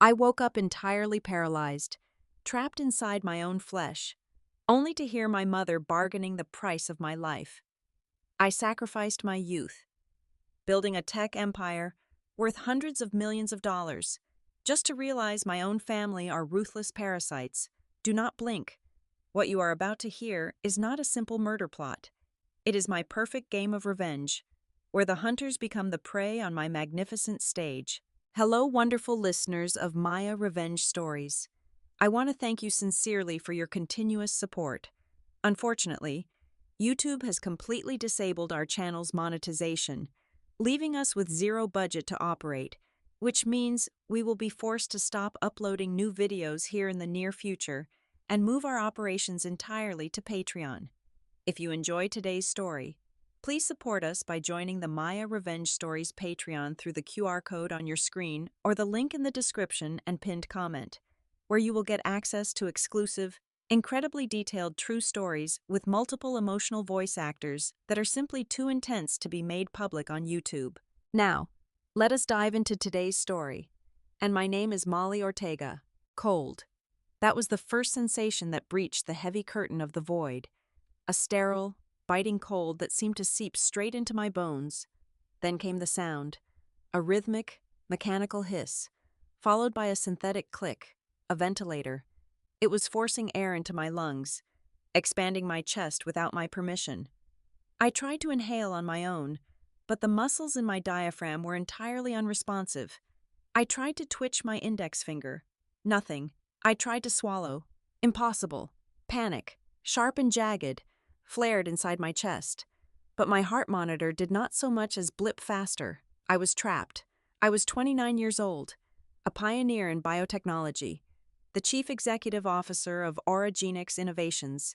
I woke up entirely paralyzed, trapped inside my own flesh, only to hear my mother bargaining the price of my life. I sacrificed my youth, building a tech empire worth hundreds of millions of dollars, just to realize my own family are ruthless parasites. Do not blink. What you are about to hear is not a simple murder plot. It is my perfect game of revenge, where the hunters become the prey on my magnificent stage. Hello, wonderful listeners of Maya Revenge Stories. I want to thank you sincerely for your continuous support. Unfortunately, YouTube has completely disabled our channel's monetization, leaving us with zero budget to operate, which means we will be forced to stop uploading new videos here in the near future and move our operations entirely to Patreon. If you enjoy today's story, please support us by joining the Maya Revenge Stories Patreon through the QR code on your screen or the link in the description and pinned comment, where you will get access to exclusive, incredibly detailed true stories with multiple emotional voice actors that are simply too intense to be made public on YouTube. Now, let us dive into today's story. And my name is Molly Ortega. Cold. That was the first sensation that breached the heavy curtain of the void. A sterile, biting cold that seemed to seep straight into my bones. Then came the sound, a rhythmic, mechanical hiss, followed by a synthetic click, a ventilator. It was forcing air into my lungs, expanding my chest without my permission. I tried to inhale on my own, but the muscles in my diaphragm were entirely unresponsive. I tried to twitch my index finger. Nothing. I tried to swallow. Impossible. Panic, sharp and jagged, flared inside my chest. But my heart monitor did not so much as blip faster. I was trapped. I was 29 years old, a pioneer in biotechnology, the chief executive officer of Oragenics Innovations,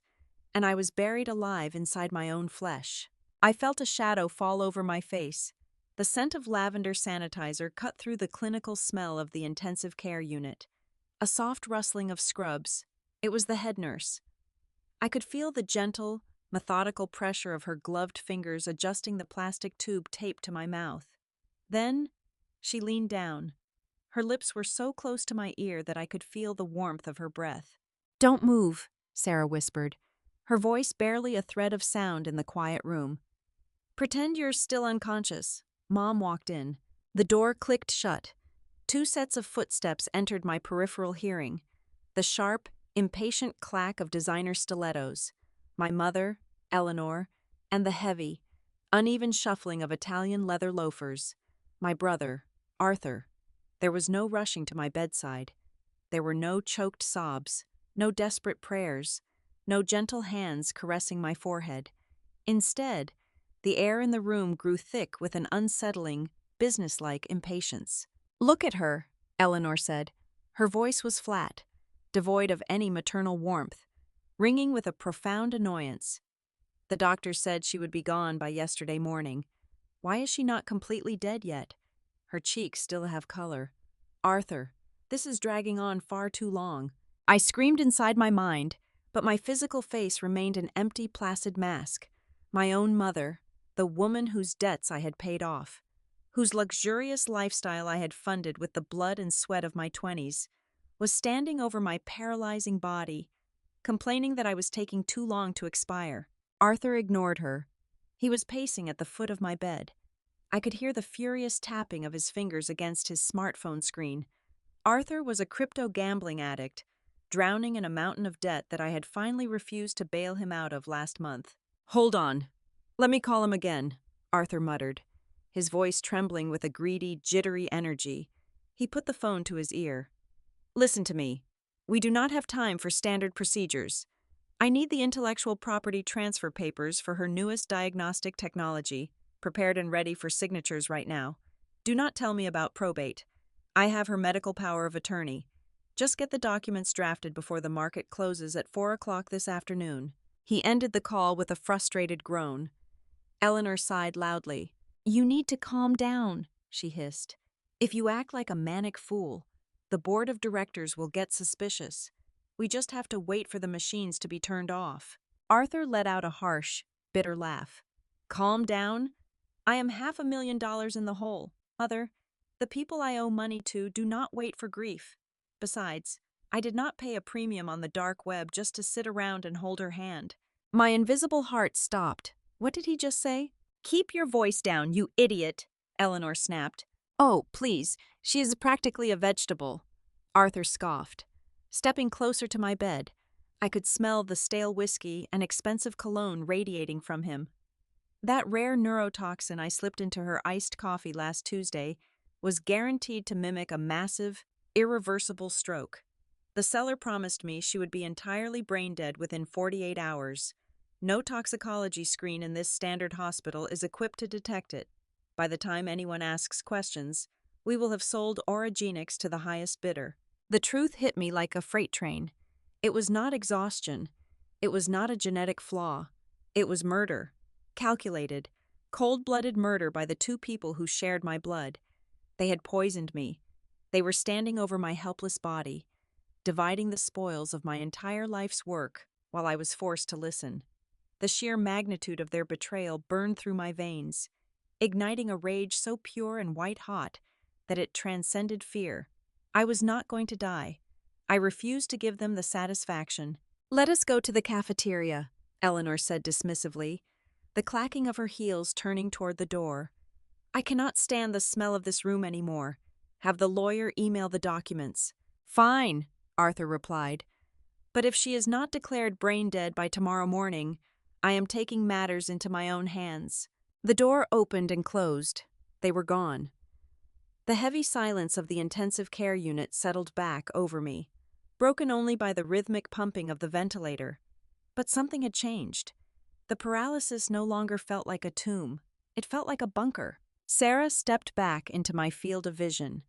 and I was buried alive inside my own flesh. I felt a shadow fall over my face. The scent of lavender sanitizer cut through the clinical smell of the intensive care unit. A soft rustling of scrubs. It was the head nurse. I could feel the gentle, methodical pressure of her gloved fingers adjusting the plastic tube taped to my mouth. Then, she leaned down. Her lips were so close to my ear that I could feel the warmth of her breath. "Don't move," Sarah whispered, her voice barely a thread of sound in the quiet room. "Pretend you're still unconscious." Mom walked in. The door clicked shut. Two sets of footsteps entered my peripheral hearing. The sharp, impatient clack of designer stilettos. My mother, Eleanor, and the heavy, uneven shuffling of Italian leather loafers. My brother, Arthur. There was no rushing to my bedside. There were no choked sobs, no desperate prayers, no gentle hands caressing my forehead. Instead, the air in the room grew thick with an unsettling, businesslike impatience. "Look at her," Eleanor said. Her voice was flat, devoid of any maternal warmth, ringing with a profound annoyance. "The doctor said she would be gone by yesterday morning. Why is she not completely dead yet? Her cheeks still have color. Arthur, this is dragging on far too long." I screamed inside my mind, but my physical face remained an empty, placid mask. My own mother, the woman whose debts I had paid off, whose luxurious lifestyle I had funded with the blood and sweat of my 20s, was standing over my paralyzing body, complaining that I was taking too long to expire. Arthur ignored her. He was pacing at the foot of my bed. I could hear the furious tapping of his fingers against his smartphone screen. Arthur was a crypto gambling addict, drowning in a mountain of debt that I had finally refused to bail him out of last month. "Hold on. Let me call him again," Arthur muttered, his voice trembling with a greedy, jittery energy. He put the phone to his ear. "Listen to me. We do not have time for standard procedures. I need the intellectual property transfer papers for her newest diagnostic technology, prepared and ready for signatures right now. Do not tell me about probate. I have her medical power of attorney. Just get the documents drafted before the market closes at 4 o'clock this afternoon." He ended the call with a frustrated groan. Eleanor sighed loudly. "You need to calm down," she hissed. "If you act like a manic fool, the board of directors will get suspicious. We just have to wait for the machines to be turned off." Arthur let out a harsh, bitter laugh. "Calm down? I am $500,000 in the hole, Mother. The people I owe money to do not wait for grief. Besides, I did not pay a premium on the dark web just to sit around and hold her hand. My invisible heart stopped. What did he just say? Keep your voice down, you idiot, Eleanor snapped. Oh, please, she is practically a vegetable. Arthur scoffed. Stepping closer to my bed, I could smell the stale whiskey and expensive cologne radiating from him. That rare neurotoxin I slipped into her iced coffee last Tuesday was guaranteed to mimic a massive, irreversible stroke. The seller promised me she would be entirely brain dead within 48 hours. No toxicology screen in this standard hospital is equipped to detect it. By the time anyone asks questions, we will have sold Oragenics to the highest bidder. The truth hit me like a freight train. It was not exhaustion. It was not a genetic flaw. It was murder. Calculated, cold-blooded murder by the two people who shared my blood. They had poisoned me. They were standing over my helpless body, dividing the spoils of my entire life's work while I was forced to listen. The sheer magnitude of their betrayal burned through my veins, igniting a rage so pure and white-hot that it transcended fear. I was not going to die. I refused to give them the satisfaction. Let us go to the cafeteria, Eleanor said dismissively, the clacking of her heels turning toward the door. I cannot stand the smell of this room anymore. Have the lawyer email the documents. Fine, Arthur replied. But if she is not declared brain dead by tomorrow morning, I am taking matters into my own hands. The door opened and closed. They were gone. The heavy silence of the intensive care unit settled back over me, broken only by the rhythmic pumping of the ventilator. But something had changed. The paralysis no longer felt like a tomb. It felt like a bunker. Sarah stepped back into my field of vision.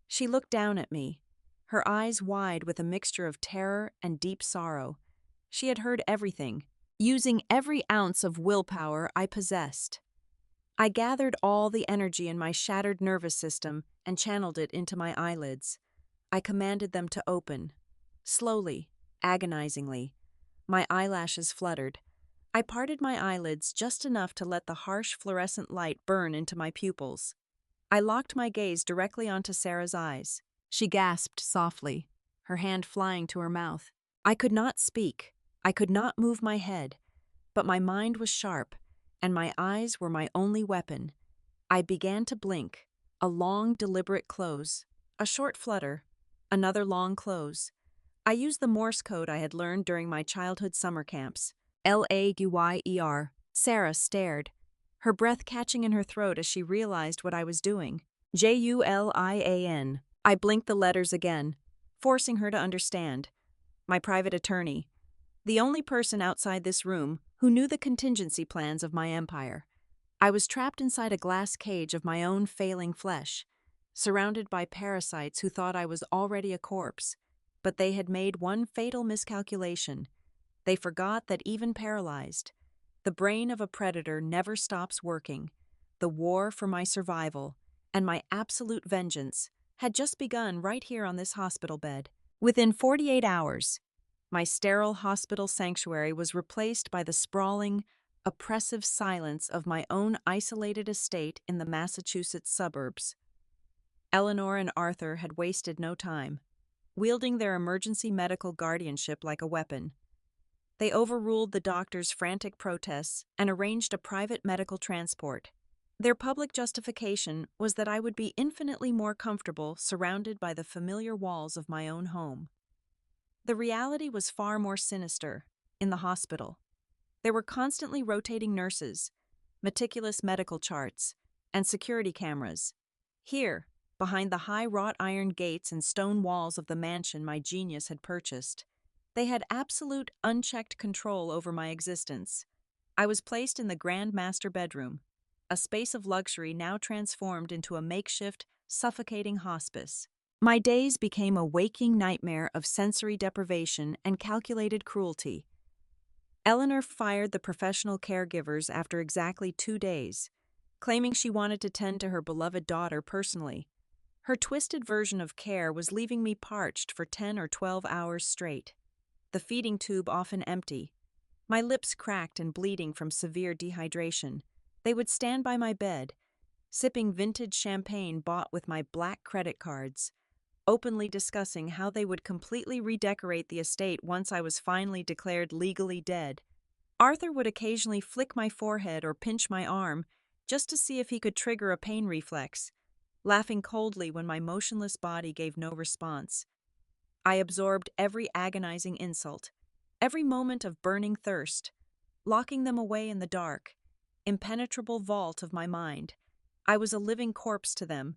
She looked down at me, her eyes wide with a mixture of terror and deep sorrow. She had heard everything, using every ounce of willpower I possessed. I gathered all the energy in my shattered nervous system and channeled it into my eyelids. I commanded them to open. Slowly, agonizingly. My eyelashes fluttered. I parted my eyelids just enough to let the harsh fluorescent light burn into my pupils. I locked my gaze directly onto Sarah's eyes. She gasped softly, her hand flying to her mouth. I could not speak. I could not move my head, but my mind was sharp, and my eyes were my only weapon. I began to blink, a long, deliberate close, a short flutter, another long close. I used the Morse code I had learned during my childhood summer camps. L-A-U-Y-E-R. Sarah stared, her breath catching in her throat as she realized what I was doing. Julian. I blinked the letters again, forcing her to understand. My private attorney. The only person outside this room who knew the contingency plans of my empire. I was trapped inside a glass cage of my own failing flesh, surrounded by parasites who thought I was already a corpse. But they had made one fatal miscalculation. They forgot that even paralyzed, the brain of a predator never stops working. The war for my survival and my absolute vengeance had just begun right here on this hospital bed. Within 48 hours, my sterile hospital sanctuary was replaced by the sprawling, oppressive silence of my own isolated estate in the Massachusetts suburbs. Eleanor and Arthur had wasted no time, wielding their emergency medical guardianship like a weapon. They overruled the doctor's frantic protests and arranged a private medical transport. Their public justification was that I would be infinitely more comfortable surrounded by the familiar walls of my own home. The reality was far more sinister. In the hospital, there were constantly rotating nurses, meticulous medical charts, and security cameras. Here, behind the high wrought iron gates and stone walls of the mansion my genius had purchased, they had absolute, unchecked control over my existence. I was placed in the Grand Master Bedroom, a space of luxury now transformed into a makeshift, suffocating hospice. My days became a waking nightmare of sensory deprivation and calculated cruelty. Eleanor fired the professional caregivers after exactly 2 days, claiming she wanted to tend to her beloved daughter personally. Her twisted version of care was leaving me parched for 10 or 12 hours straight, the feeding tube often empty, my lips cracked and bleeding from severe dehydration. They would stand by my bed, sipping vintage champagne bought with my black credit cards, openly discussing how they would completely redecorate the estate once I was finally declared legally dead. Arthur would occasionally flick my forehead or pinch my arm just to see if he could trigger a pain reflex, laughing coldly when my motionless body gave no response. I absorbed every agonizing insult, every moment of burning thirst, locking them away in the dark, impenetrable vault of my mind. I was a living corpse to them,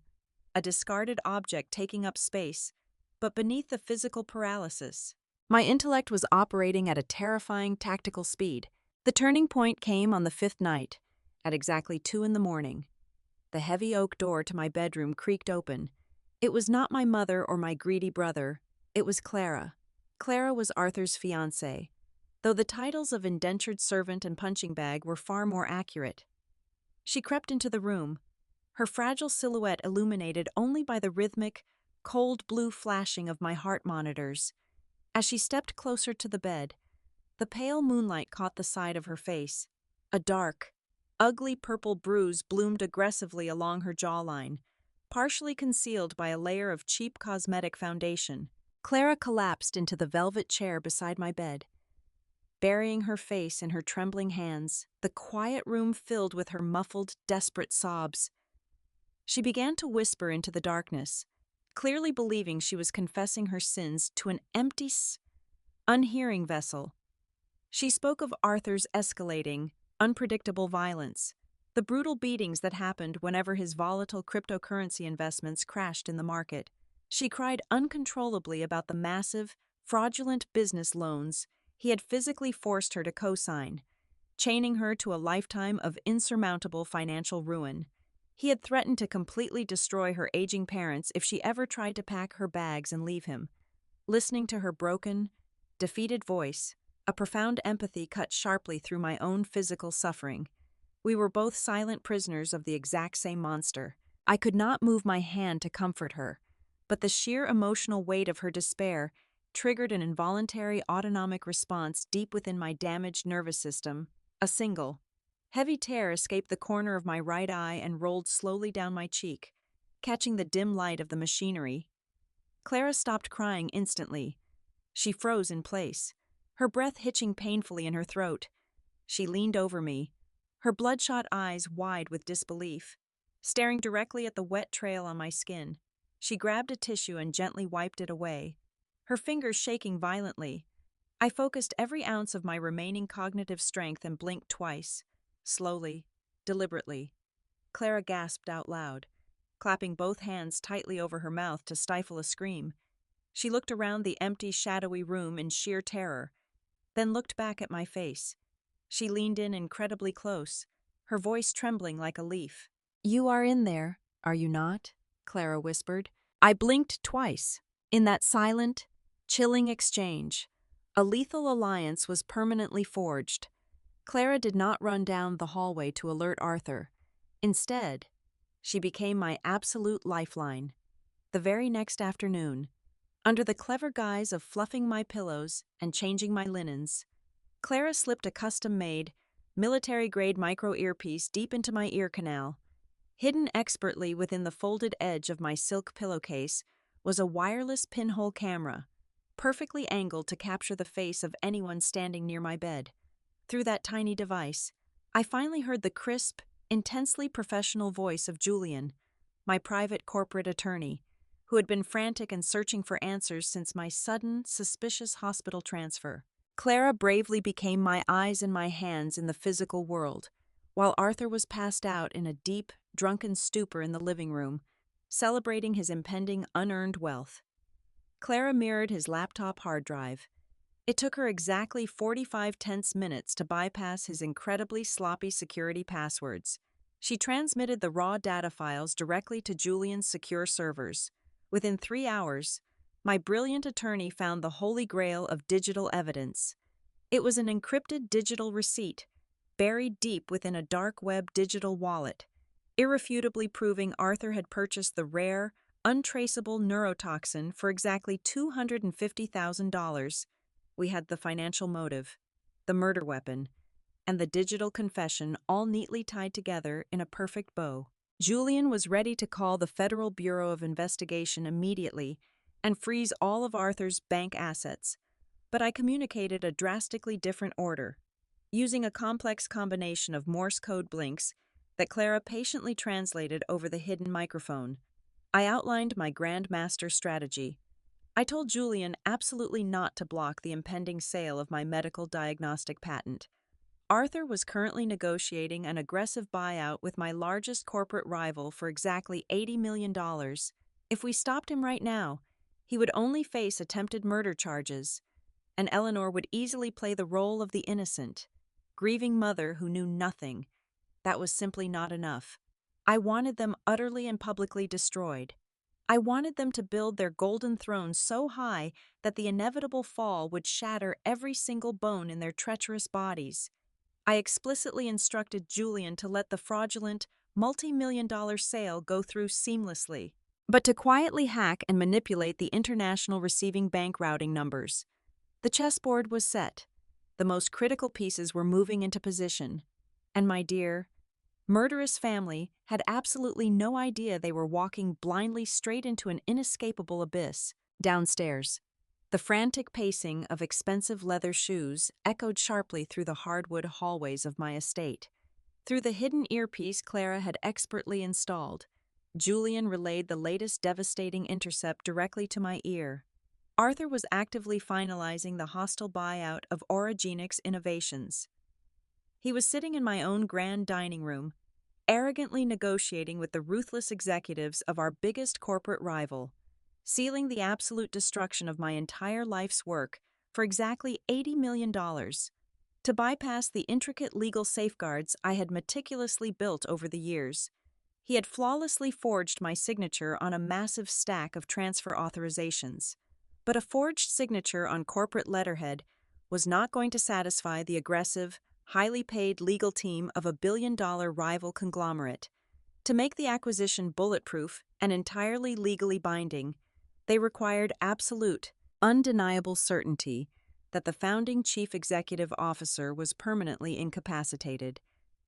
a discarded object taking up space, but beneath the physical paralysis. My intellect was operating at a terrifying tactical speed. The turning point came on the fifth night, at exactly 2 a.m. The heavy oak door to my bedroom creaked open. It was not my mother or my greedy brother. It was Clara. Clara was Arthur's fiancée, though the titles of indentured servant and punching bag were far more accurate. She crept into the room, her fragile silhouette illuminated only by the rhythmic, cold blue flashing of my heart monitors. As she stepped closer to the bed, the pale moonlight caught the side of her face. A dark, ugly purple bruise bloomed aggressively along her jawline, partially concealed by a layer of cheap cosmetic foundation. Clara collapsed into the velvet chair beside my bed, burying her face in her trembling hands, the quiet room filled with her muffled, desperate sobs. She began to whisper into the darkness, clearly believing she was confessing her sins to an empty, unhearing vessel. She spoke of Arthur's escalating, unpredictable violence, the brutal beatings that happened whenever his volatile cryptocurrency investments crashed in the market. She cried uncontrollably about the massive, fraudulent business loans he had physically forced her to co-sign, chaining her to a lifetime of insurmountable financial ruin. He had threatened to completely destroy her aging parents if she ever tried to pack her bags and leave him. Listening to her broken, defeated voice, a profound empathy cut sharply through my own physical suffering. We were both silent prisoners of the exact same monster. I could not move my hand to comfort her, but the sheer emotional weight of her despair triggered an involuntary autonomic response deep within my damaged nervous system. A single, heavy tear escaped the corner of my right eye and rolled slowly down my cheek, catching the dim light of the machinery. Clara stopped crying instantly. She froze in place, her breath hitching painfully in her throat. She leaned over me, her bloodshot eyes wide with disbelief, staring directly at the wet trail on my skin. She grabbed a tissue and gently wiped it away, her fingers shaking violently. I focused every ounce of my remaining cognitive strength and blinked twice, slowly, deliberately. Clara gasped out loud, clapping both hands tightly over her mouth to stifle a scream. She looked around the empty, shadowy room in sheer terror, then looked back at my face. She leaned in incredibly close, her voice trembling like a leaf. "You are in there, are you not?" Clara whispered. I blinked twice. In that silent, chilling exchange, a lethal alliance was permanently forged. Clara did not run down the hallway to alert Arthur. Instead, she became my absolute lifeline. The very next afternoon, under the clever guise of fluffing my pillows and changing my linens, Clara slipped a custom-made, military-grade micro-earpiece deep into my ear canal. Hidden expertly within the folded edge of my silk pillowcase was a wireless pinhole camera, perfectly angled to capture the face of anyone standing near my bed. Through that tiny device, I finally heard the crisp, intensely professional voice of Julian, my private corporate attorney, who had been frantic and searching for answers since my sudden, suspicious hospital transfer. Clara bravely became my eyes and my hands in the physical world, while Arthur was passed out in a deep, drunken stupor in the living room, celebrating his impending unearned wealth. Clara mirrored his laptop hard drive. It took her exactly 45 tense minutes to bypass his incredibly sloppy security passwords. She transmitted the raw data files directly to Julian's secure servers. Within 3 hours, my brilliant attorney found the holy grail of digital evidence. It was an encrypted digital receipt, buried deep within a dark web digital wallet, irrefutably proving Arthur had purchased the rare, untraceable neurotoxin for exactly $250,000. We had the financial motive, the murder weapon, and the digital confession all neatly tied together in a perfect bow. Julian was ready to call the Federal Bureau of Investigation immediately and freeze all of Arthur's bank assets, but I communicated a drastically different order, using a complex combination of Morse code blinks that Clara patiently translated over the hidden microphone. I outlined my Grand Master strategy. I told Julian absolutely not to block the impending sale of my medical diagnostic patent. Arthur was currently negotiating an aggressive buyout with my largest corporate rival for exactly $80 million. If we stopped him right now, he would only face attempted murder charges, and Eleanor would easily play the role of the innocent, grieving mother who knew nothing. That was simply not enough. I wanted them utterly and publicly destroyed. I wanted them to build their golden throne so high that the inevitable fall would shatter every single bone in their treacherous bodies. I explicitly instructed Julian to let the fraudulent, multi-million-dollar sale go through seamlessly, but to quietly hack and manipulate the international receiving bank routing numbers. The chessboard was set. The most critical pieces were moving into position. And my dear, murderous family had absolutely no idea they were walking blindly straight into an inescapable abyss. Downstairs, the frantic pacing of expensive leather shoes echoed sharply through the hardwood hallways of my estate. Through the hidden earpiece Clara had expertly installed, Julian relayed the latest devastating intercept directly to my ear. Arthur was actively finalizing the hostile buyout of Oragenics Innovations. He was sitting in my own grand dining room, arrogantly negotiating with the ruthless executives of our biggest corporate rival, sealing the absolute destruction of my entire life's work for exactly $80 million. To bypass the intricate legal safeguards I had meticulously built over the years, he had flawlessly forged my signature on a massive stack of transfer authorizations. But a forged signature on corporate letterhead was not going to satisfy the aggressive, highly paid legal team of a billion-dollar rival conglomerate. To make the acquisition bulletproof and entirely legally binding, they required absolute, undeniable certainty that the founding chief executive officer was permanently incapacitated.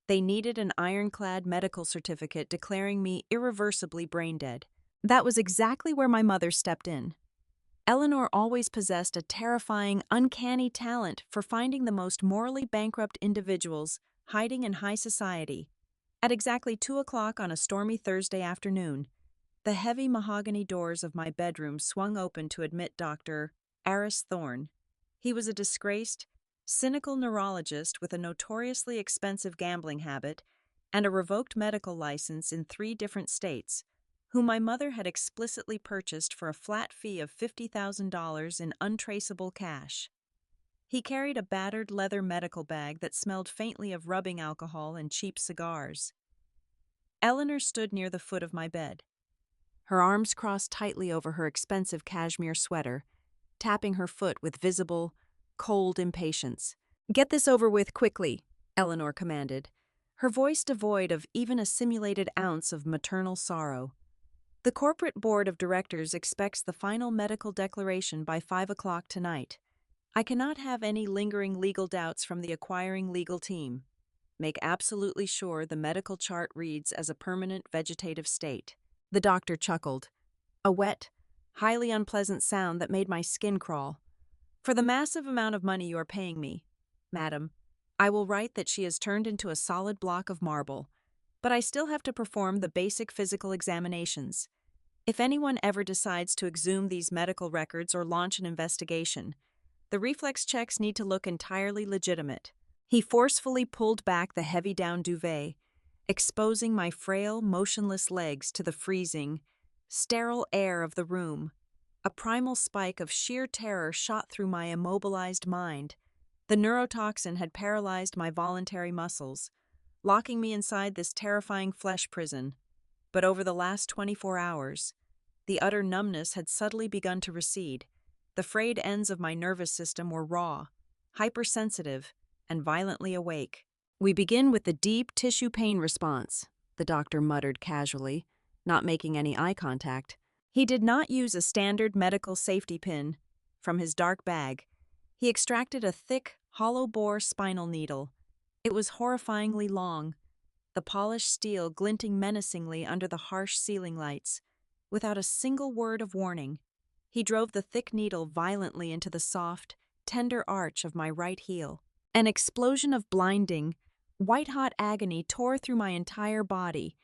They needed an ironclad medical certificate declaring me irreversibly brain dead. That was exactly where my mother stepped in. Eleanor always possessed a terrifying, uncanny talent for finding the most morally bankrupt individuals hiding in high society. At exactly 2 o'clock on a stormy Thursday afternoon, the heavy mahogany doors of my bedroom swung open to admit Dr. Aris Thorne. He was a disgraced, cynical neurologist with a notoriously expensive gambling habit and a revoked medical license in 3 different states, whom my mother had explicitly purchased for a flat fee of $50,000 in untraceable cash. He carried a battered leather medical bag that smelled faintly of rubbing alcohol and cheap cigars. Eleanor stood near the foot of my bed, her arms crossed tightly over her expensive cashmere sweater, tapping her foot with visible, cold impatience. "Get this over with quickly," Eleanor commanded, her voice devoid of even a simulated ounce of maternal sorrow. "The corporate board of directors expects the final medical declaration by 5 o'clock tonight. I cannot have any lingering legal doubts from the acquiring legal team. Make absolutely sure the medical chart reads as a permanent vegetative state." The doctor chuckled, a wet, highly unpleasant sound that made my skin crawl. "For the massive amount of money you are paying me, madam, I will write that she is turned into a solid block of marble, but I still have to perform the basic physical examinations. If anyone ever decides to exhume these medical records or launch an investigation, the reflex checks need to look entirely legitimate." He forcefully pulled back the heavy down duvet, exposing my frail, motionless legs to the freezing, sterile air of the room. A primal spike of sheer terror shot through my immobilized mind. The neurotoxin had paralyzed my voluntary muscles, locking me inside this terrifying flesh prison. But over the last 24 hours, the utter numbness had subtly begun to recede. The frayed ends of my nervous system were raw, hypersensitive, and violently awake. "We begin with the deep tissue pain response," the doctor muttered casually, not making any eye contact. He did not use a standard medical safety pin. From his dark bag, he extracted a thick, hollow-bore spinal needle. It was horrifyingly long, the polished steel glinting menacingly under the harsh ceiling lights. Without a single word of warning, he drove the thick needle violently into the soft, tender arch of my right heel. An explosion of blinding, white-hot agony tore through my entire body.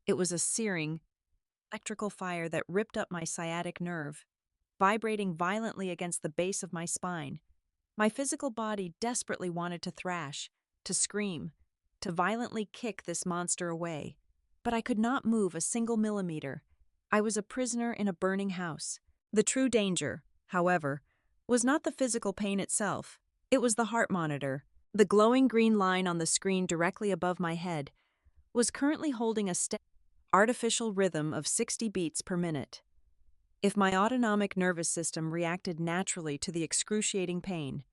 It was a searing, electrical fire that ripped up my sciatic nerve, vibrating violently against the base of my spine. My physical body desperately wanted to thrash, to scream, to violently kick this monster away. But I could not move a single millimeter. I was a prisoner in a burning house. The true danger, however, was not the physical pain itself. It was the heart monitor. The glowing green line on the screen directly above my head was currently holding a steady, artificial rhythm of 60 beats per minute. If my autonomic nervous system reacted naturally to the excruciating pain,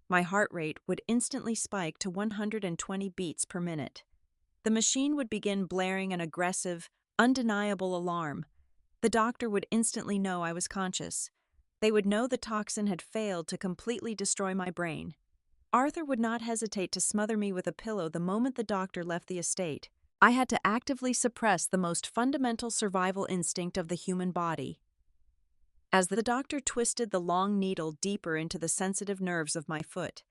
my heart rate would instantly spike to 120 beats per minute. The machine would begin blaring an aggressive, undeniable alarm. The doctor would instantly know I was conscious. They would know the toxin had failed to completely destroy my brain. Arthur would not hesitate to smother me with a pillow the moment the doctor left the estate. I had to actively suppress the most fundamental survival instinct of the human body. As the doctor twisted the long needle deeper into the sensitive nerves of my foot,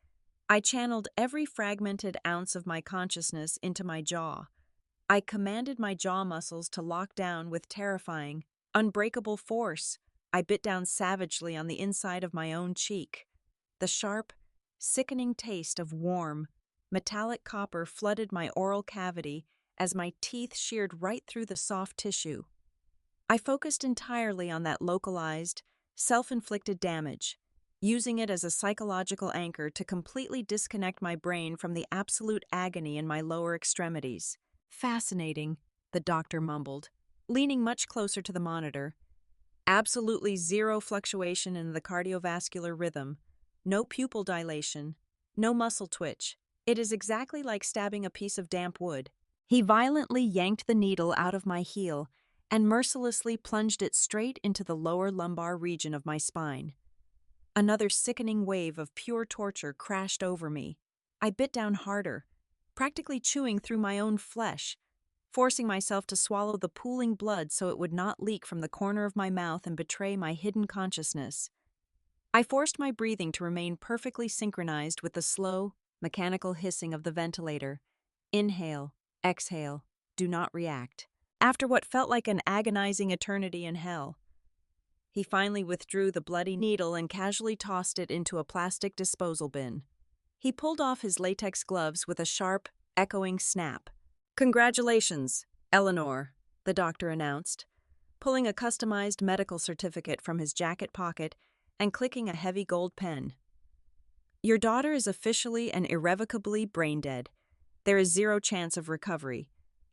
I channeled every fragmented ounce of my consciousness into my jaw. I commanded my jaw muscles to lock down with terrifying, unbreakable force. I bit down savagely on the inside of my own cheek. The sharp, sickening taste of warm, metallic copper flooded my oral cavity as my teeth sheared right through the soft tissue. I focused entirely on that localized, self-inflicted damage, using it as a psychological anchor to completely disconnect my brain from the absolute agony in my lower extremities. Fascinating, the doctor mumbled, leaning much closer to the monitor. Absolutely zero fluctuation in the cardiovascular rhythm, no pupil dilation, no muscle twitch. It is exactly like stabbing a piece of damp wood. He violently yanked the needle out of my heel and mercilessly plunged it straight into the lower lumbar region of my spine. Another sickening wave of pure torture crashed over me. I bit down harder, practically chewing through my own flesh, forcing myself to swallow the pooling blood so it would not leak from the corner of my mouth and betray my hidden consciousness. I forced my breathing to remain perfectly synchronized with the slow, mechanical hissing of the ventilator. Inhale, exhale, do not react. After what felt like an agonizing eternity in hell, he finally withdrew the bloody needle and casually tossed it into a plastic disposal bin. He pulled off his latex gloves with a sharp, echoing snap. "Congratulations, Eleanor," the doctor announced, pulling a customized medical certificate from his jacket pocket and clicking a heavy gold pen. "Your daughter is officially and irrevocably brain dead. There is zero chance of recovery.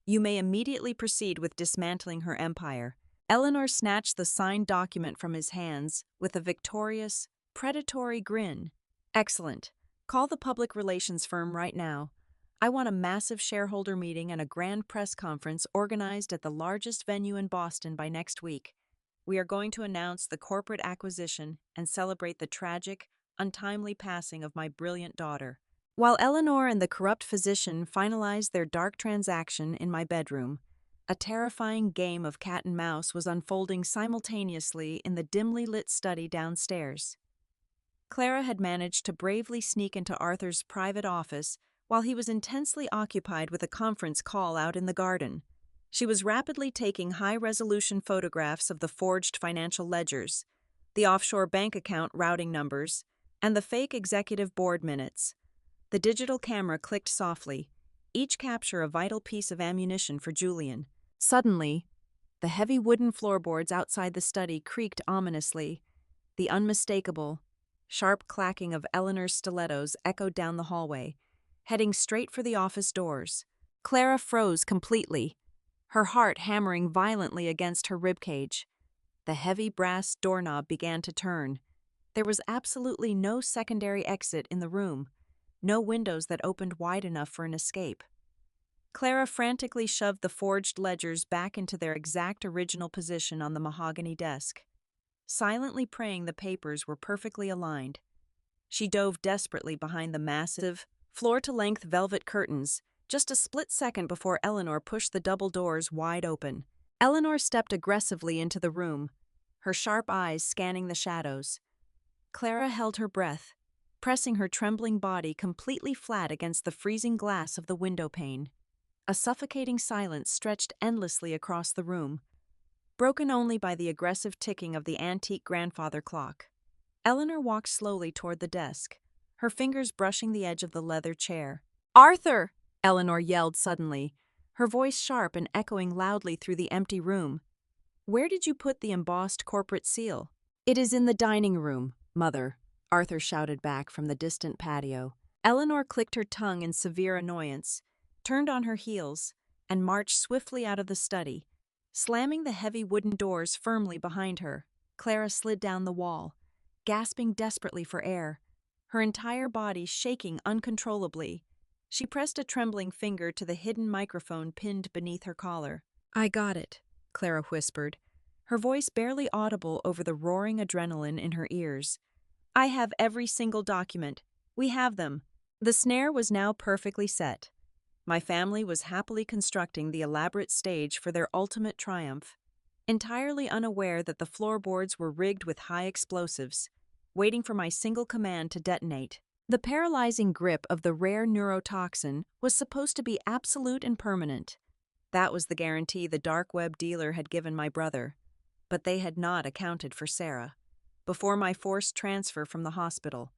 You may immediately proceed with dismantling her empire." Eleanor snatched the signed document from his hands with a victorious, predatory grin. "Excellent. Call the public relations firm right now. I want a massive shareholder meeting and a grand press conference organized at the largest venue in Boston by next week. We are going to announce the corporate acquisition and celebrate the tragic, untimely passing of my brilliant daughter." While Eleanor and the corrupt physician finalized their dark transaction in my bedroom, a terrifying game of cat and mouse was unfolding simultaneously in the dimly lit study downstairs. Clara had managed to bravely sneak into Arthur's private office while he was intensely occupied with a conference call out in the garden. She was rapidly taking high-resolution photographs of the forged financial ledgers, the offshore bank account routing numbers, and the fake executive board minutes. The digital camera clicked softly, each capture a vital piece of ammunition for Julian. Suddenly, the heavy wooden floorboards outside the study creaked ominously. The unmistakable, sharp clacking of Eleanor's stilettos echoed down the hallway, heading straight for the office doors. Clara froze completely, her heart hammering violently against her ribcage. The heavy brass doorknob began to turn. There was absolutely no secondary exit in the room, no windows that opened wide enough for an escape. Clara frantically shoved the forged ledgers back into their exact original position on the mahogany desk, silently praying the papers were perfectly aligned. She dove desperately behind the massive, floor-to-length velvet curtains, just a split second before Eleanor pushed the double doors wide open. Eleanor stepped aggressively into the room, her sharp eyes scanning the shadows. Clara held her breath, pressing her trembling body completely flat against the freezing glass of the window pane. A suffocating silence stretched endlessly across the room, broken only by the aggressive ticking of the antique grandfather clock. Eleanor walked slowly toward the desk, her fingers brushing the edge of the leather chair. "Arthur!" Eleanor yelled suddenly, her voice sharp and echoing loudly through the empty room. "Where did you put the embossed corporate seal?" "It is in the dining room, Mother," Arthur shouted back from the distant patio. Eleanor clicked her tongue in severe annoyance, turned on her heels, and marched swiftly out of the study, slamming the heavy wooden doors firmly behind her. Clara slid down the wall, gasping desperately for air, her entire body shaking uncontrollably. She pressed a trembling finger to the hidden microphone pinned beneath her collar. "I got it," Clara whispered, her voice barely audible over the roaring adrenaline in her ears. "I have every single document. We have them." The snare was now perfectly set. My family was happily constructing the elaborate stage for their ultimate triumph, entirely unaware that the floorboards were rigged with high explosives, waiting for my single command to detonate. The paralyzing grip of the rare neurotoxin was supposed to be absolute and permanent. That was the guarantee the dark web dealer had given my brother. But they had not accounted for Sarah. Before my forced transfer from the hospital,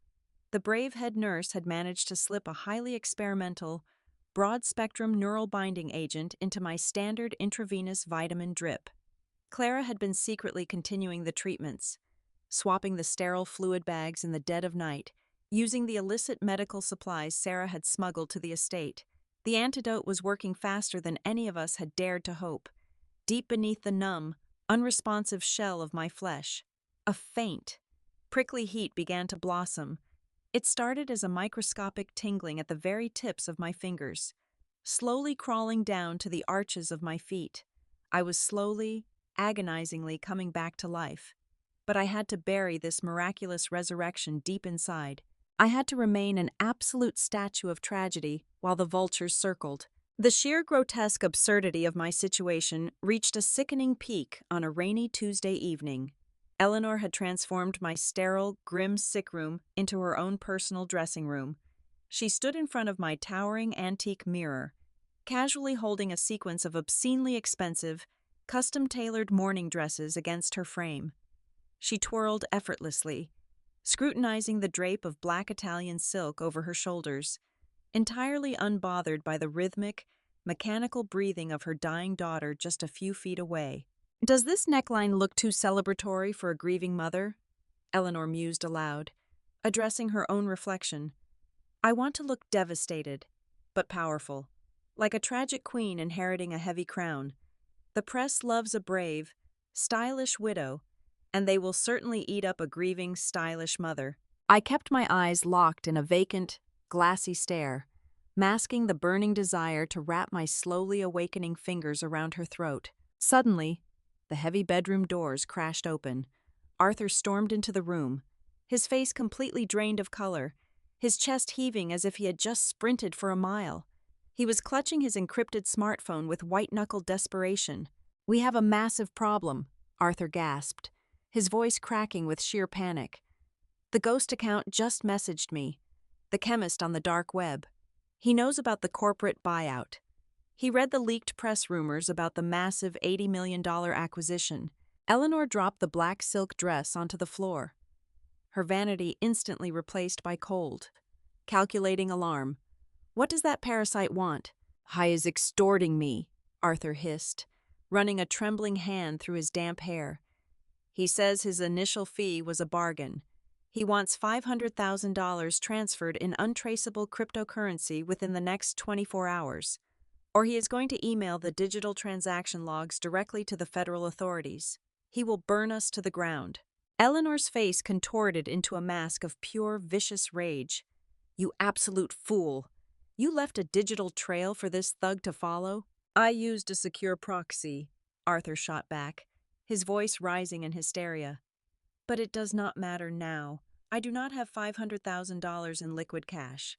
the brave head nurse had managed to slip a highly experimental, broad-spectrum neural binding agent into my standard intravenous vitamin drip. Clara had been secretly continuing the treatments, swapping the sterile fluid bags in the dead of night, using the illicit medical supplies Sarah had smuggled to the estate. The antidote was working faster than any of us had dared to hope. Deep beneath the numb, unresponsive shell of my flesh, a faint, prickly heat began to blossom. It started as a microscopic tingling at the very tips of my fingers, slowly crawling down to the arches of my feet. I was slowly, agonizingly coming back to life. But I had to bury this miraculous resurrection deep inside. I had to remain an absolute statue of tragedy while the vultures circled. The sheer grotesque absurdity of my situation reached a sickening peak on a rainy Tuesday evening. Eleanor had transformed my sterile, grim sick room into her own personal dressing room. She stood in front of my towering antique mirror, casually holding a sequence of obscenely expensive, custom-tailored morning dresses against her frame. She twirled effortlessly, scrutinizing the drape of black Italian silk over her shoulders, entirely unbothered by the rhythmic, mechanical breathing of her dying daughter just a few feet away. "Does this neckline look too celebratory for a grieving mother?" Eleanor mused aloud, addressing her own reflection. "I want to look devastated, but powerful, like a tragic queen inheriting a heavy crown. The press loves a brave, stylish widow, and they will certainly eat up a grieving, stylish mother." I kept my eyes locked in a vacant, glassy stare, masking the burning desire to wrap my slowly awakening fingers around her throat. Suddenly, the heavy bedroom doors crashed open. Arthur stormed into the room, his face completely drained of color, his chest heaving as if he had just sprinted for a mile. He was clutching his encrypted smartphone with white-knuckled desperation. "We have a massive problem," Arthur gasped, his voice cracking with sheer panic. "The ghost account just messaged me, the chemist on the dark web. He knows about the corporate buyout. He read the leaked press rumors about the massive $80 million acquisition." Eleanor dropped the black silk dress onto the floor, her vanity instantly replaced by cold, calculating alarm. "What does that parasite want?" "He is extorting me," Arthur hissed, running a trembling hand through his damp hair. "He says his initial fee was a bargain. He wants $500,000 transferred in untraceable cryptocurrency within the next 24 hours. Or he is going to email the digital transaction logs directly to the federal authorities. He will burn us to the ground." Eleanor's face contorted into a mask of pure, vicious rage. "You absolute fool! You left a digital trail for this thug to follow?" "I used a secure proxy," Arthur shot back, his voice rising in hysteria. "But it does not matter now. I do not have $500,000 in liquid cash.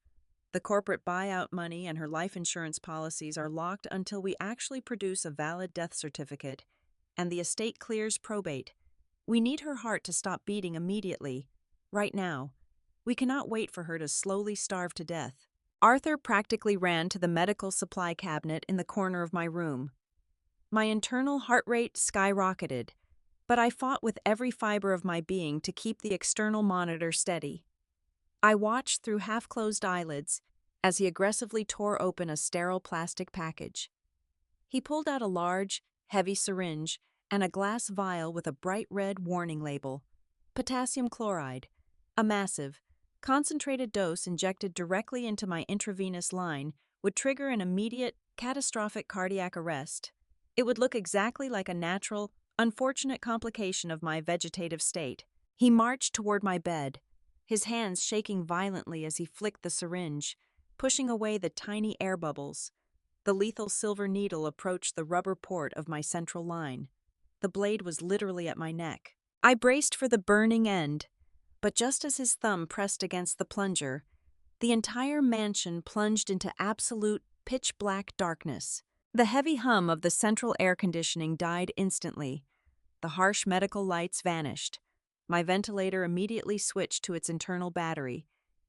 The corporate buyout money and her life insurance policies are locked until we actually produce a valid death certificate, and the estate clears probate. We need her heart to stop beating immediately, right now. We cannot wait for her to slowly starve to death. Arthur practically ran to the medical supply cabinet in the corner of my room. My internal heart rate skyrocketed, but I fought with every fiber of my being to keep the external monitor steady. I watched through half-closed eyelids as he aggressively tore open a sterile plastic package. He pulled out a large, heavy syringe and a glass vial with a bright red warning label. Potassium chloride, a massive, concentrated dose injected directly into my intravenous line would trigger an immediate, catastrophic cardiac arrest. It would look exactly like a natural, unfortunate complication of my vegetative state. He marched toward my bed, his hands shaking violently as he flicked the syringe, pushing away the tiny air bubbles. The lethal silver needle approached the rubber port of my central line. The blade was literally at my neck. I braced for the burning end, but just as his thumb pressed against the plunger, the entire mansion plunged into absolute pitch-black darkness. The heavy hum of the central air conditioning died instantly. The harsh medical lights vanished. My ventilator immediately switched to its internal battery,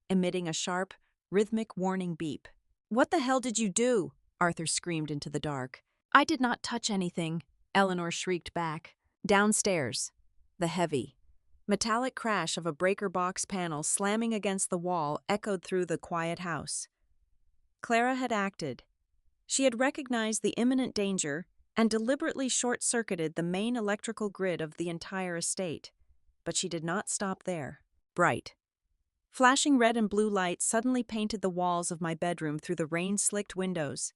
emitting a sharp, rhythmic warning beep. "What the hell did you do?" Arthur screamed into the dark. "I did not touch anything," Eleanor shrieked back. Downstairs, the heavy, metallic crash of a breaker box panel slamming against the wall echoed through the quiet house. Clara had acted. She had recognized the imminent danger and deliberately short-circuited the main electrical grid of the entire estate. But she did not stop there. Bright, flashing red and blue lights suddenly painted the walls of my bedroom through the rain-slicked windows.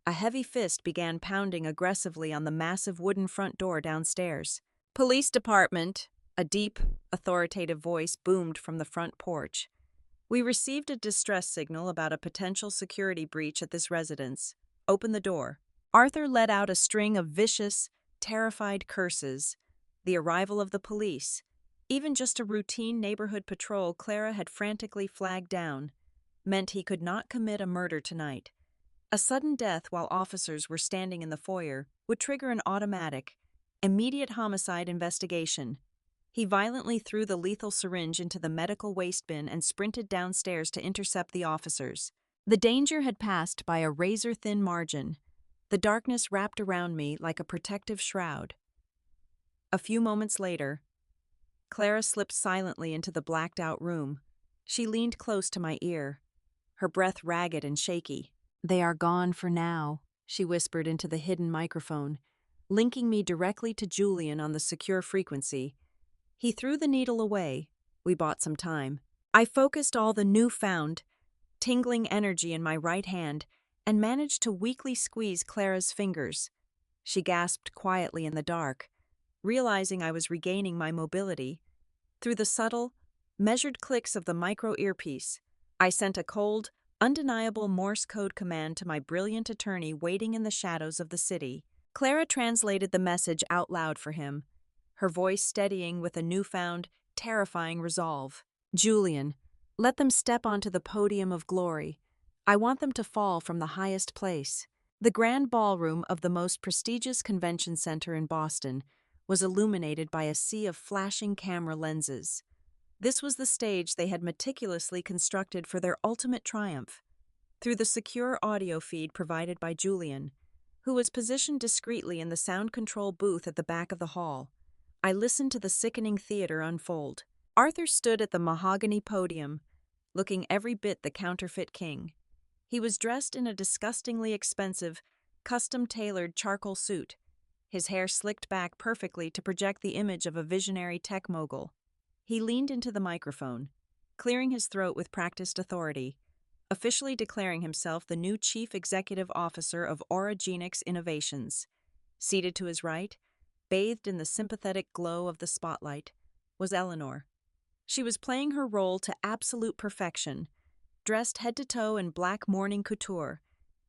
A heavy fist began pounding aggressively on the massive wooden front door downstairs. "Police department," a deep, authoritative voice boomed from the front porch. "We received a distress signal about a potential security breach at this residence. Open the door." Arthur let out a string of vicious, terrified curses. The arrival of the police, even just a routine neighborhood patrol Clara had frantically flagged down, meant he could not commit a murder tonight. A sudden death while officers were standing in the foyer would trigger an automatic, immediate homicide investigation. He violently threw the lethal syringe into the medical waste bin and sprinted downstairs to intercept the officers. The danger had passed by a razor-thin margin. The darkness wrapped around me like a protective shroud. A few moments later, Clara slipped silently into the blacked-out room. She leaned close to my ear, her breath ragged and shaky. "They are gone for now," she whispered into the hidden microphone, linking me directly to Julian on the secure frequency. He threw the needle away. We bought some time. I focused all the newfound, tingling energy in my right hand and managed to weakly squeeze Clara's fingers. She gasped quietly in the dark, realizing I was regaining my mobility. Through the subtle, measured clicks of the micro earpiece, I sent a cold, undeniable Morse code command to my brilliant attorney waiting in the shadows of the city. Clara translated the message out loud for him, her voice steadying with a newfound, terrifying resolve. "Julian, let them step onto the podium of glory. I want them to fall from the highest place." The grand ballroom of the most prestigious convention center in Boston was illuminated by a sea of flashing camera lenses. This was the stage they had meticulously constructed for their ultimate triumph. Through the secure audio feed provided by Julian, who was positioned discreetly in the sound control booth at the back of the hall, I listened to the sickening theater unfold. Arthur stood at the mahogany podium, looking every bit the counterfeit king. He was dressed in a disgustingly expensive, custom-tailored charcoal suit, his hair slicked back perfectly to project the image of a visionary tech mogul. He leaned into the microphone, clearing his throat with practiced authority, officially declaring himself the new Chief Executive Officer of Oragenics Innovations. Seated to his right, bathed in the sympathetic glow of the spotlight, was Eleanor. She was playing her role to absolute perfection, dressed head to toe in black mourning couture,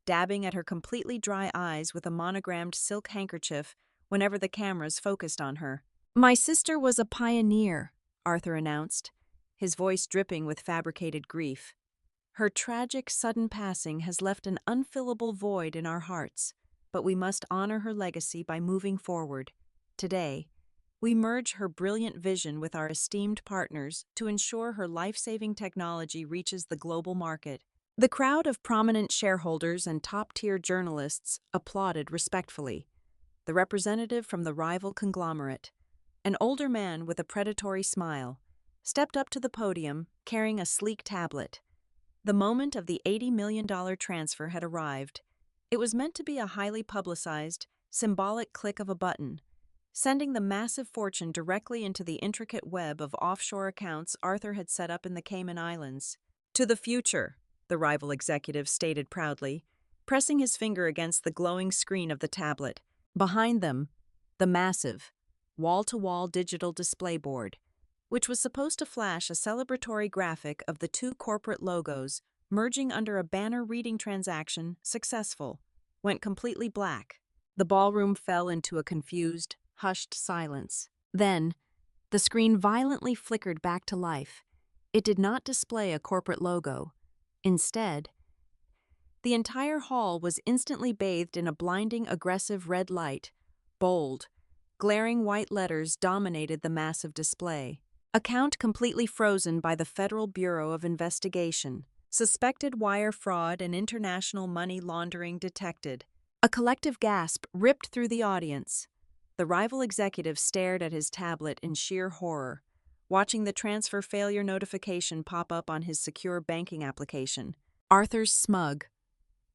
dabbing at her completely dry eyes with a monogrammed silk handkerchief whenever the cameras focused on her. "My sister was a pioneer," Arthur announced, his voice dripping with fabricated grief. Her tragic, sudden passing has left an unfillable void in our hearts, but we must honor her legacy by moving forward. Today, we merge her brilliant vision with our esteemed partners to ensure her life-saving technology reaches the global market. The crowd of prominent shareholders and top-tier journalists applauded respectfully. The representative from the rival conglomerate, an older man with a predatory smile, stepped up to the podium carrying a sleek tablet. The moment of the $80 million transfer had arrived. It was meant to be a highly publicized, symbolic click of a button, sending the massive fortune directly into the intricate web of offshore accounts Arthur had set up in the Cayman Islands. To the future, the rival executive stated proudly, pressing his finger against the glowing screen of the tablet. Behind them, the massive, wall-to-wall digital display board, which was supposed to flash a celebratory graphic of the two corporate logos merging under a banner reading transaction successful, went completely black. The ballroom fell into a confused, hushed silence. Then, the screen violently flickered back to life. It did not display a corporate logo. Instead, the entire hall was instantly bathed in a blinding, aggressive red light. Bold, glaring white letters dominated the massive display. Account completely frozen by the Federal Bureau of Investigation. Suspected wire fraud and international money laundering detected. A collective gasp ripped through the audience. The rival executive stared at his tablet in sheer horror, watching the transfer failure notification pop up on his secure banking application. Arthur's smug,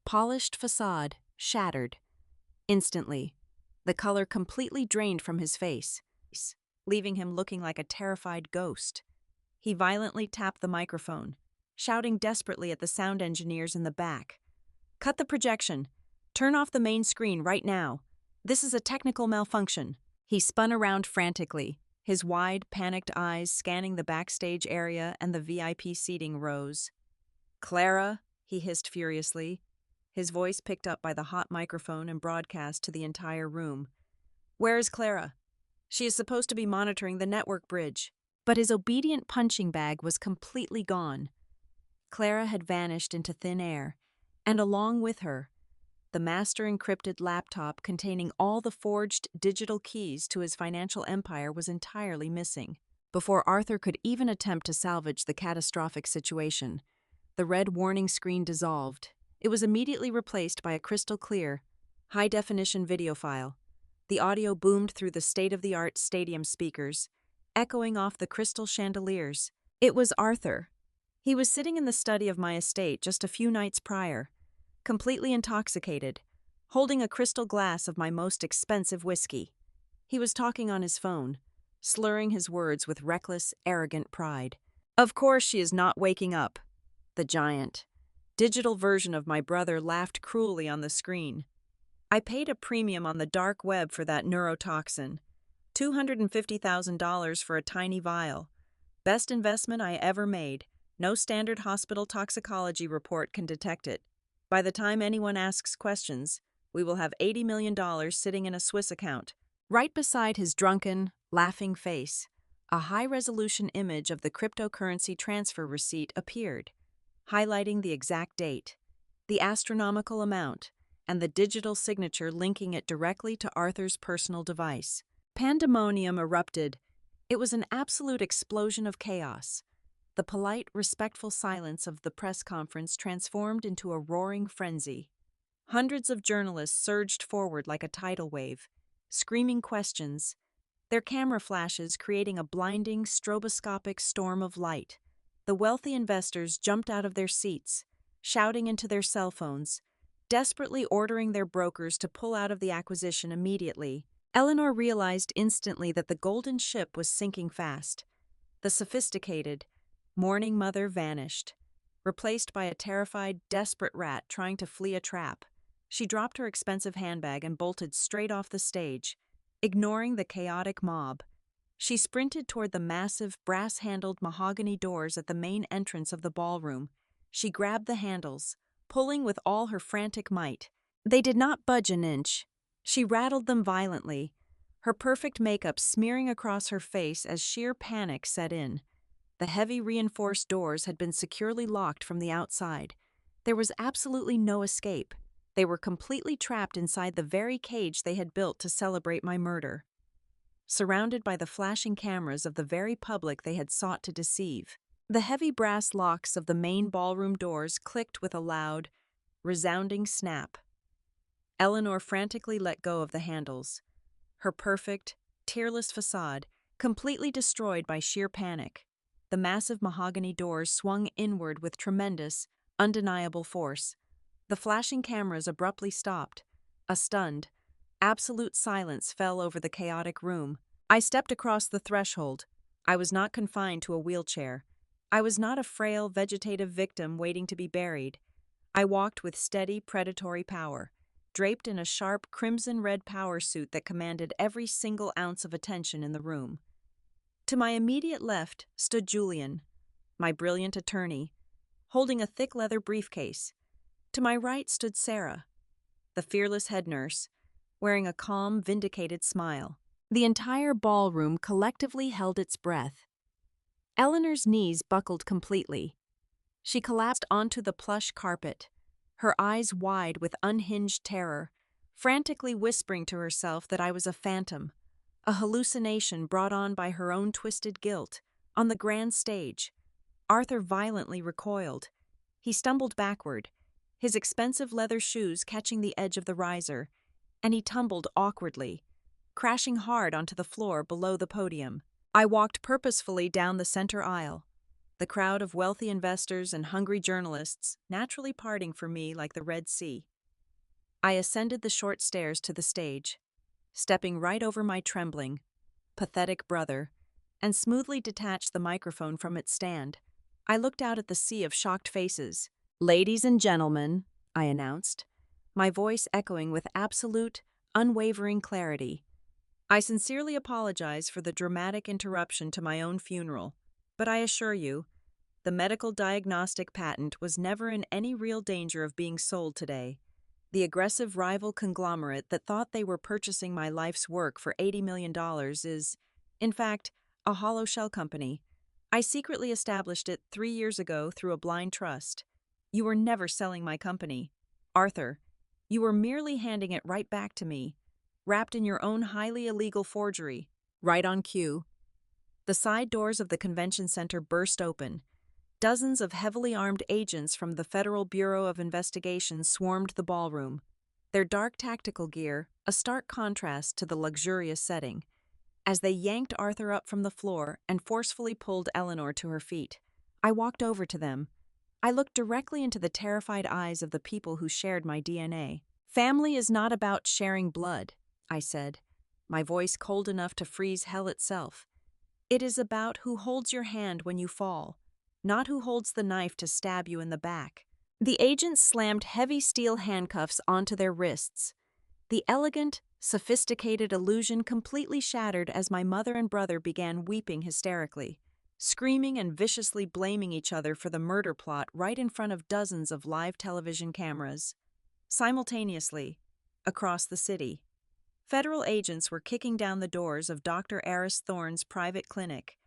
polished facade shattered. Instantly, the color completely drained from his face, leaving him looking like a terrified ghost. He violently tapped the microphone, shouting desperately at the sound engineers in the back. "Cut the projection. Turn off the main screen right now. This is a technical malfunction." He spun around frantically, his wide, panicked eyes scanning the backstage area and the VIP seating rows. "Clara," he hissed furiously, his voice picked up by the hot microphone and broadcast to the entire room. "Where is Clara? She is supposed to be monitoring the network bridge." But his obedient punching bag was completely gone. Clara had vanished into thin air, and along with her, the master-encrypted laptop containing all the forged digital keys to his financial empire was entirely missing. Before Arthur could even attempt to salvage the catastrophic situation, the red warning screen dissolved. It was immediately replaced by a crystal-clear, high-definition video file. The audio boomed through the state-of-the-art stadium speakers, echoing off the crystal chandeliers. It was Arthur. He was sitting in the study of my estate just a few nights prior, completely intoxicated, holding a crystal glass of my most expensive whiskey. He was talking on his phone, slurring his words with reckless, arrogant pride. "Of course she is not waking up." The giant, digital version of my brother laughed cruelly on the screen. "I paid a premium on the dark web for that neurotoxin. $250,000 for a tiny vial. Best investment I ever made. No standard hospital toxicology report can detect it. By the time anyone asks questions, we will have $80 million sitting in a Swiss account." Right beside his drunken, laughing face, a high-resolution image of the cryptocurrency transfer receipt appeared, highlighting the exact date, the astronomical amount, and the digital signature linking it directly to Arthur's personal device. Pandemonium erupted. It was an absolute explosion of chaos. The polite, respectful silence of the press conference transformed into a roaring frenzy. Hundreds of journalists surged forward like a tidal wave, screaming questions, their camera flashes creating a blinding, stroboscopic storm of light. The wealthy investors jumped out of their seats, shouting into their cell phones, desperately ordering their brokers to pull out of the acquisition immediately. Eleanor realized instantly that the golden ship was sinking fast. The sophisticated, mourning mother vanished, replaced by a terrified, desperate rat trying to flee a trap. She dropped her expensive handbag and bolted straight off the stage, ignoring the chaotic mob. She sprinted toward the massive, brass-handled mahogany doors at the main entrance of the ballroom. She grabbed the handles, pulling with all her frantic might. They did not budge an inch. She rattled them violently, her perfect makeup smearing across her face as sheer panic set in. The heavy reinforced doors had been securely locked from the outside. There was absolutely no escape. They were completely trapped inside the very cage they had built to celebrate my murder, surrounded by the flashing cameras of the very public they had sought to deceive. The heavy brass locks of the main ballroom doors clicked with a loud, resounding snap. Eleanor frantically let go of the handles, her perfect, tearless facade completely destroyed by sheer panic. The massive mahogany doors swung inward with tremendous, undeniable force. The flashing cameras abruptly stopped. A stunned, absolute silence fell over the chaotic room. I stepped across the threshold. I was not confined to a wheelchair. I was not a frail, vegetative victim waiting to be buried. I walked with steady, predatory power, draped in a sharp, crimson-red power suit that commanded every single ounce of attention in the room. To my immediate left stood Julian, my brilliant attorney, holding a thick leather briefcase. To my right stood Sarah, the fearless head nurse, wearing a calm, vindicated smile. The entire ballroom collectively held its breath. Eleanor's knees buckled completely. She collapsed onto the plush carpet, her eyes wide with unhinged terror, frantically whispering to herself that I was a phantom, a hallucination brought on by her own twisted guilt. On the grand stage, Arthur violently recoiled. He stumbled backward, his expensive leather shoes catching the edge of the riser, and he tumbled awkwardly, crashing hard onto the floor below the podium. I walked purposefully down the center aisle, the crowd of wealthy investors and hungry journalists naturally parting for me like the Red Sea. I ascended the short stairs to the stage, stepping right over my trembling, pathetic brother, and smoothly detached the microphone from its stand. I looked out at the sea of shocked faces. "Ladies and gentlemen," I announced, my voice echoing with absolute, unwavering clarity. I sincerely apologize for the dramatic interruption to my own funeral, but I assure you, the medical diagnostic patent was never in any real danger of being sold today. The aggressive rival conglomerate that thought they were purchasing my life's work for $80 million is, in fact, a hollow shell company. I secretly established it 3 years ago through a blind trust. You were never selling my company, Arthur. You were merely handing it right back to me, wrapped in your own highly illegal forgery, right on cue. The side doors of the convention center burst open. Dozens of heavily armed agents from the Federal Bureau of Investigation swarmed the ballroom, their dark tactical gear a stark contrast to the luxurious setting. As they yanked Arthur up from the floor and forcefully pulled Eleanor to her feet, I walked over to them. I looked directly into the terrified eyes of the people who shared my DNA. "Family is not about sharing blood," I said, my voice cold enough to freeze hell itself. "It is about who holds your hand when you fall, not who holds the knife to stab you in the back." The agents slammed heavy steel handcuffs onto their wrists. The elegant, sophisticated illusion completely shattered as my mother and brother began weeping hysterically, screaming and viciously blaming each other for the murder plot right in front of dozens of live television cameras. Simultaneously, across the city, federal agents were kicking down the doors of Dr. Aris Thorne's private clinic,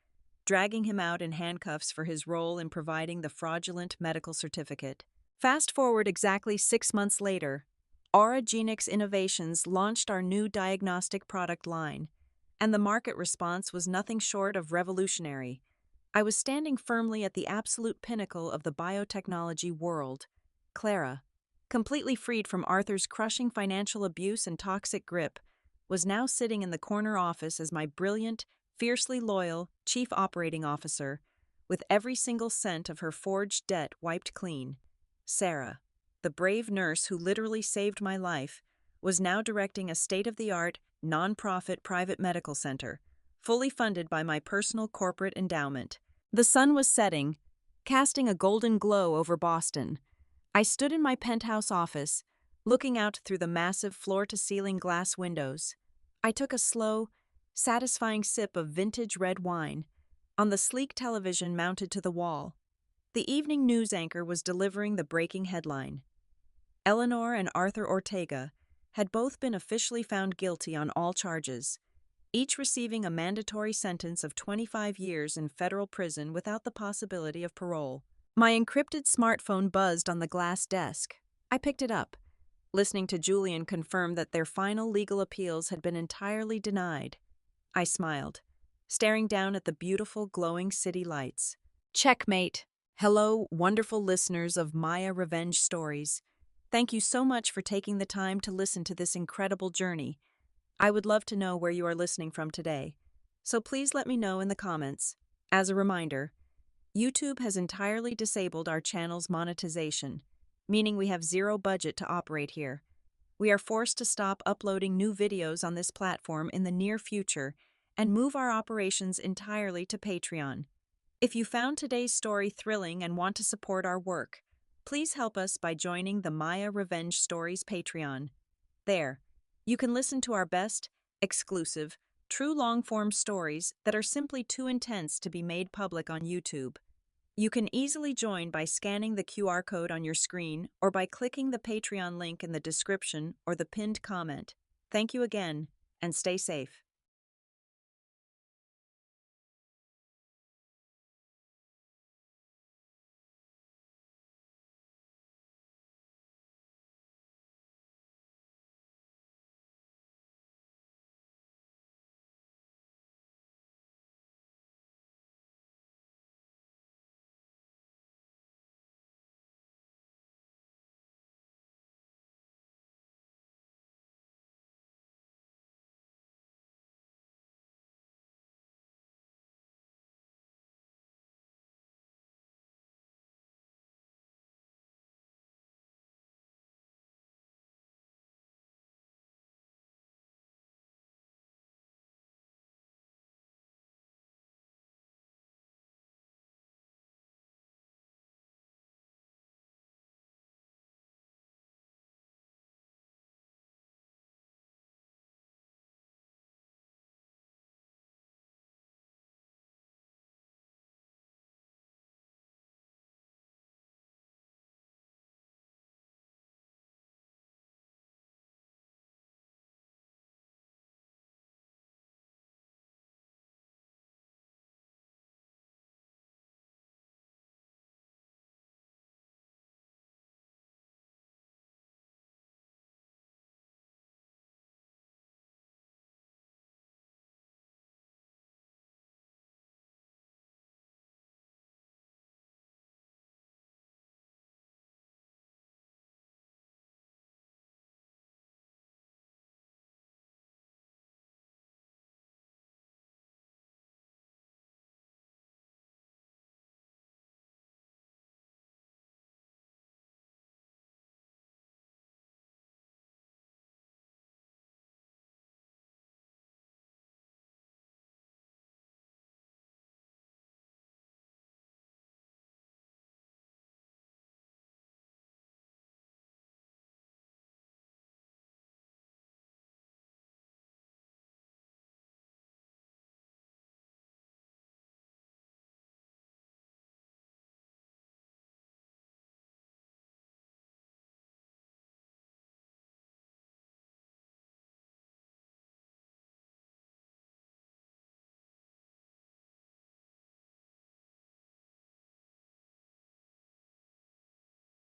dragging him out in handcuffs for his role in providing the fraudulent medical certificate. Fast forward exactly 6 months later, Aura Genix Innovations launched our new diagnostic product line, and the market response was nothing short of revolutionary. I was standing firmly at the absolute pinnacle of the biotechnology world. Clara, completely freed from Arthur's crushing financial abuse and toxic grip, was now sitting in the corner office as my brilliant, fiercely loyal chief operating officer, with every single cent of her forged debt wiped clean. Sarah, the brave nurse who literally saved my life, was now directing a state-of-the-art, non-profit private medical center, fully funded by my personal corporate endowment. The sun was setting, casting a golden glow over Boston. I stood in my penthouse office, looking out through the massive floor-to-ceiling glass windows. I took a slow, satisfying sip of vintage red wine on the sleek television mounted to the wall. The evening news anchor was delivering the breaking headline. Eleanor and Arthur Ortega had both been officially found guilty on all charges. each receiving a mandatory sentence of 25 years in federal prison without the possibility of parole. My encrypted smartphone buzzed on the glass desk. I picked it up, listening to Julian confirm that their final legal appeals had been entirely denied. I smiled, staring down at the beautiful, glowing city lights. Checkmate. Hello, wonderful listeners of Maya Revenge Stories. Thank you so much for taking the time to listen to this incredible journey. I would love to know where you are listening from today, so please let me know in the comments. As a reminder, YouTube has entirely disabled our channel's monetization, meaning we have zero budget to operate here. We are forced to stop uploading new videos on this platform in the near future and move our operations entirely to Patreon. If you found today's story thrilling and want to support our work, please help us by joining the Maya Revenge Stories Patreon. There, you can listen to our best, exclusive, true long-form stories that are simply too intense to be made public on YouTube. You can easily join by scanning the QR code on your screen or by clicking the Patreon link in the description or the pinned comment. Thank you again, and stay safe.